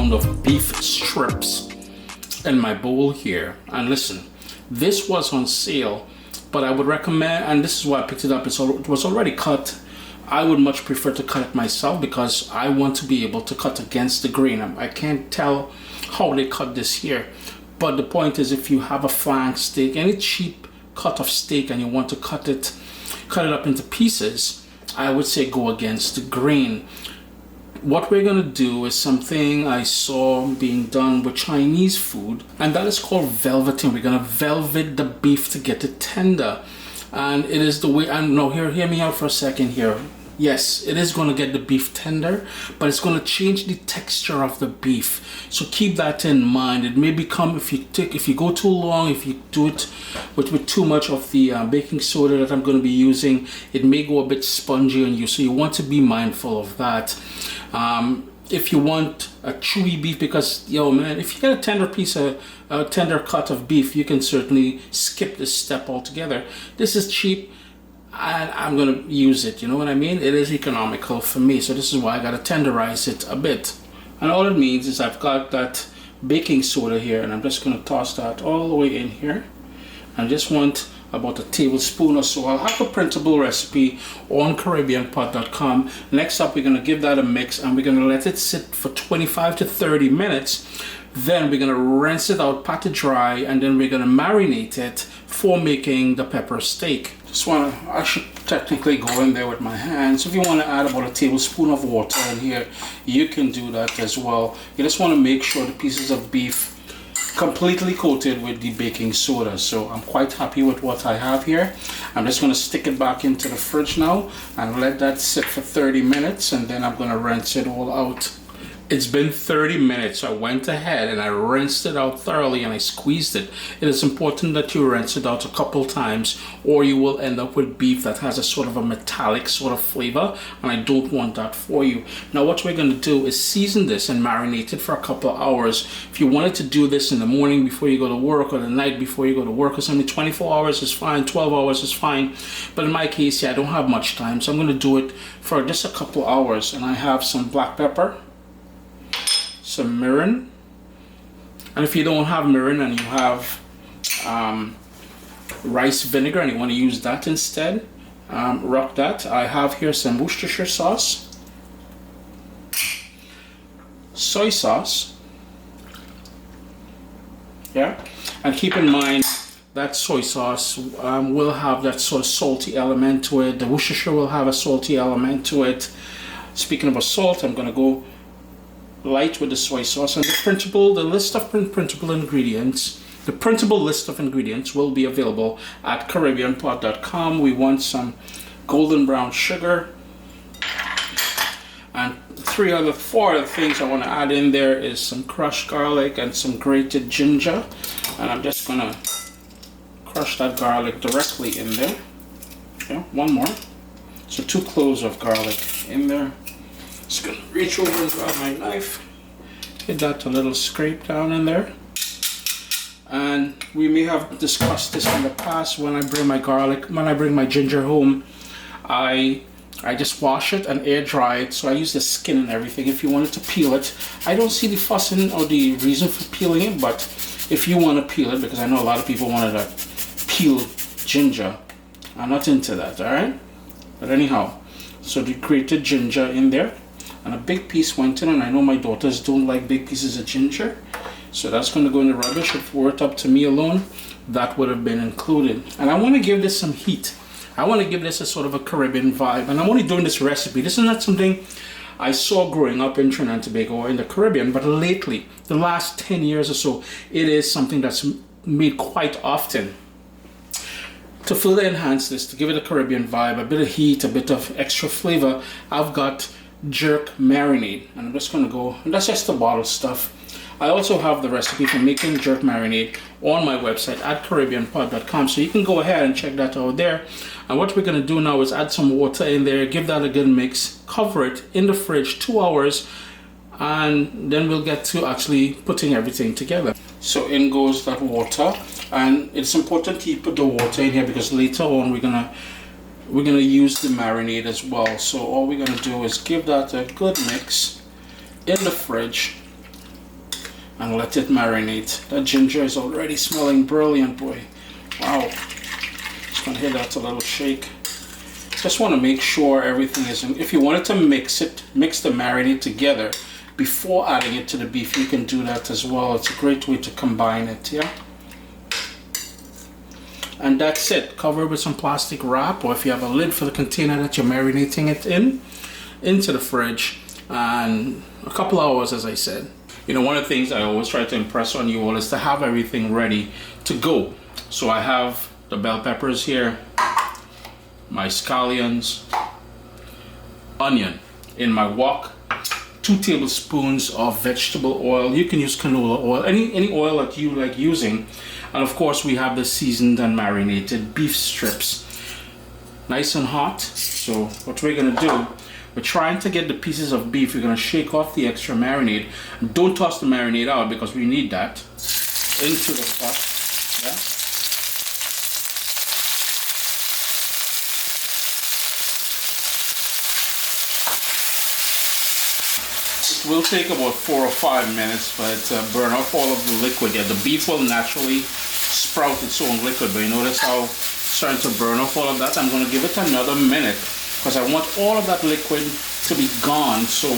pound of beef strips in my bowl here. And listen, this was on sale, but I would recommend, and this is why I picked it up, it was already cut. I would much prefer to cut it myself because I want to be able to cut against the grain. I can't tell how they cut this here, but the point is, if you have a flank steak, any cheap cut of steak, and you want to cut it up into pieces, I would say go against the grain. What we're gonna do is something I saw being done with Chinese food, and that is called velveting. We're gonna velvet the beef to get it tender, and it is the way. And no, hear me out for a second here. Yes, it is going to get the beef tender, but it's going to change the texture of the beef. So keep that in mind. It may become, if you go too long, if you do it with too much of the baking soda that I'm going to be using, it may go a bit spongy on you. So you want to be mindful of that. If you want a chewy beef, because yo man, if you get a tender piece of a tender cut of beef, you can certainly skip this step altogether. This is cheap, and I'm gonna use it, you know what I mean? It is economical for me, so this is why I gotta tenderize it a bit. And all it means is I've got that baking soda here, and I'm just gonna toss that all the way in here. I just want about a tablespoon or so. I'll have a printable recipe on CaribbeanPot.com. Next up, we're gonna give that a mix, and we're gonna let it sit for 25 to 30 minutes. Then we're gonna rinse it out, pat it dry, and then we're gonna marinate it for making the pepper steak. I should technically go in there with my hands. If you want to add about a tablespoon of water in here, you can do that as well. You just want to make sure the pieces of beef completely coated with the baking soda. So I'm quite happy with what I have here. I'm just going to stick it back into the fridge now and let that sit for 30 minutes, and then I'm going to rinse it all out. It's been 30 minutes. So I went ahead and I rinsed it out thoroughly and I squeezed it. It is important that you rinse it out a couple times, or you will end up with beef that has a sort of a metallic sort of flavor, and I don't want that for you. Now what we're going to do is season this and marinate it for a couple of hours. If you wanted to do this in the morning before you go to work, or the night before you go to work or something, 24 hours is fine, 12 hours is fine. But in my case, yeah, I don't have much time, so I'm going to do it for just a couple of hours. And I have some black pepper, some mirin, and if you don't have mirin and you have rice vinegar and you want to use that instead, rock that. I have here some Worcestershire sauce, soy sauce, yeah, and keep in mind that soy sauce will have that sort of salty element to it. The Worcestershire will have a salty element to it. Speaking of salt, I'm going to go light with the soy sauce, and the list of printable ingredients, the printable list of ingredients will be available at CaribbeanPot.com. We want some golden brown sugar, and four other things I want to add in there is some crushed garlic and some grated ginger, and I'm just gonna crush that garlic directly in there. Okay, one more, so 2 cloves of garlic in there. Just gonna reach over and grab my knife, get that a little scrape down in there. And we may have discussed this in the past. When I bring my ginger home, I just wash it and air dry it. So I use the skin and everything. If you wanted to peel it, I don't see the fussing or the reason for peeling it, but if you want to peel it, because I know a lot of people wanted to peel ginger, I'm not into that, all right? But anyhow, so the grated ginger in there. And a big piece went in, and I know my daughters don't like big pieces of ginger, so that's going to go in the rubbish. If it were up to me alone, that would have been included. And I want to give this some heat. I want to give this a sort of a Caribbean vibe, and I'm only doing this recipe. This is not something I saw growing up in Trinidad and Tobago or in the Caribbean, but lately, the last 10 years or so, it is something that's made quite often. To further enhance this, to give it a Caribbean vibe, a bit of heat, a bit of extra flavor, I've got jerk marinade, and I'm just going to go, and that's just the bottle stuff. I also have the recipe for making jerk marinade on my website at CaribbeanPot.com, so you can go ahead and check that out there. And what we're going to do now is add some water in there, give that a good mix, cover it in the fridge 2 hours, and then we'll get to actually putting everything together. So in goes that water, and it's important to put the water in here because later on we're gonna use the marinade as well. So all we're gonna do is give that a good mix in the fridge and let it marinate. That ginger is already smelling brilliant, boy. Wow. Just gonna hit that a little shake. Just want to make sure everything is in. If you wanted to mix the marinade together before adding it to the beef, you can do that as well. It's a great way to combine it, yeah? And that's it. Cover it with some plastic wrap, or if you have a lid for the container that you're marinating it in, into the fridge, and a couple hours, as I said. You know, one of the things I always try to impress on you all is to have everything ready to go. So I have the bell peppers here, my scallions, onion in my wok, 2 tablespoons of vegetable oil. You can use canola oil, any oil that you like using. And of course we have the seasoned and marinated beef strips. Nice and hot. So what we're gonna do, we're trying to get the pieces of beef. We're gonna shake off the extra marinade. Don't toss the marinade out because we need that into the pot. Yeah. It will take about 4 or 5 minutes, but burn off all of the liquid. Yeah, the beef will naturally sprout its own liquid, but you notice how it's starting to burn off all of that. I'm going to give it another minute because I want all of that liquid to be gone. So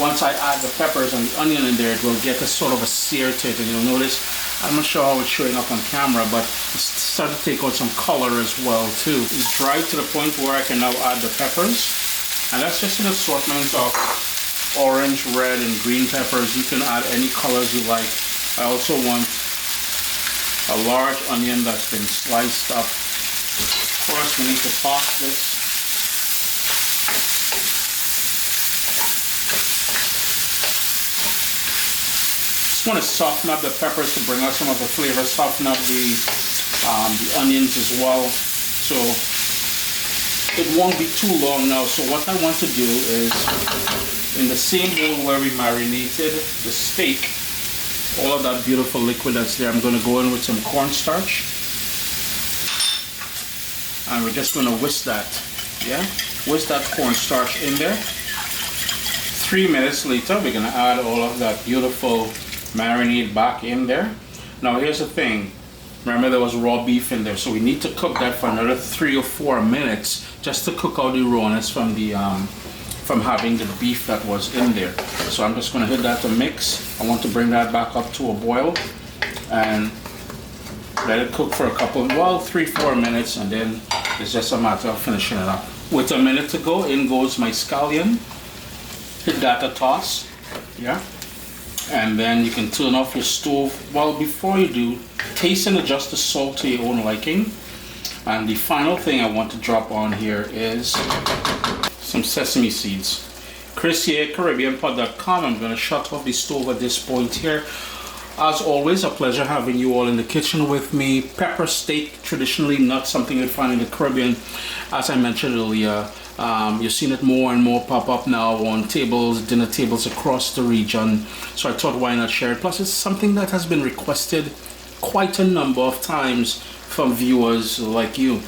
once I add the peppers and the onion in there, it will get a sort of a sear to it. And you'll notice, I'm not sure how it's showing up on camera, but it's starting to take on some color as well too. It's dry to the point where I can now add the peppers, and that's just an assortment of orange, red, and green peppers. You can add any colors you like. I also want a large onion that's been sliced up. Of course, we need to toss this. Just want to soften up the peppers to bring out some of the flavor, soften up the onions as well. So it won't be too long now. So what I want to do is, in the same bowl where we marinated the steak, all of that beautiful liquid that's there, I'm going to go in with some cornstarch, and we're just going to whisk that, yeah, whisk that cornstarch in there. 3 minutes later, we're going to add all of that beautiful marinade back in there. Now here's the thing, remember there was raw beef in there, so we need to cook that for another 3 or 4 minutes just to cook out the rawness from the from having the beef that was in there. So I'm just going to hit that to mix. I want to bring that back up to a boil and let it cook for a couple, well, 3-4 minutes, and then it's just a matter of finishing it up. With a minute to go, in goes my scallion. Hit that a toss, yeah, and then you can turn off your stove. Well, before you do, taste and adjust the salt to your own liking. And the final thing I want to drop on here is some sesame seeds. Chris here, CaribbeanPot.com. I'm going to shut off the stove at this point here. As always, a pleasure having you all in the kitchen with me. Pepper steak, traditionally not something you'd find in the Caribbean. As I mentioned earlier, you're seeing it more and more pop up now on tables, dinner tables across the region. So I thought, why not share it? Plus, it's something that has been requested quite a number of times from viewers like you.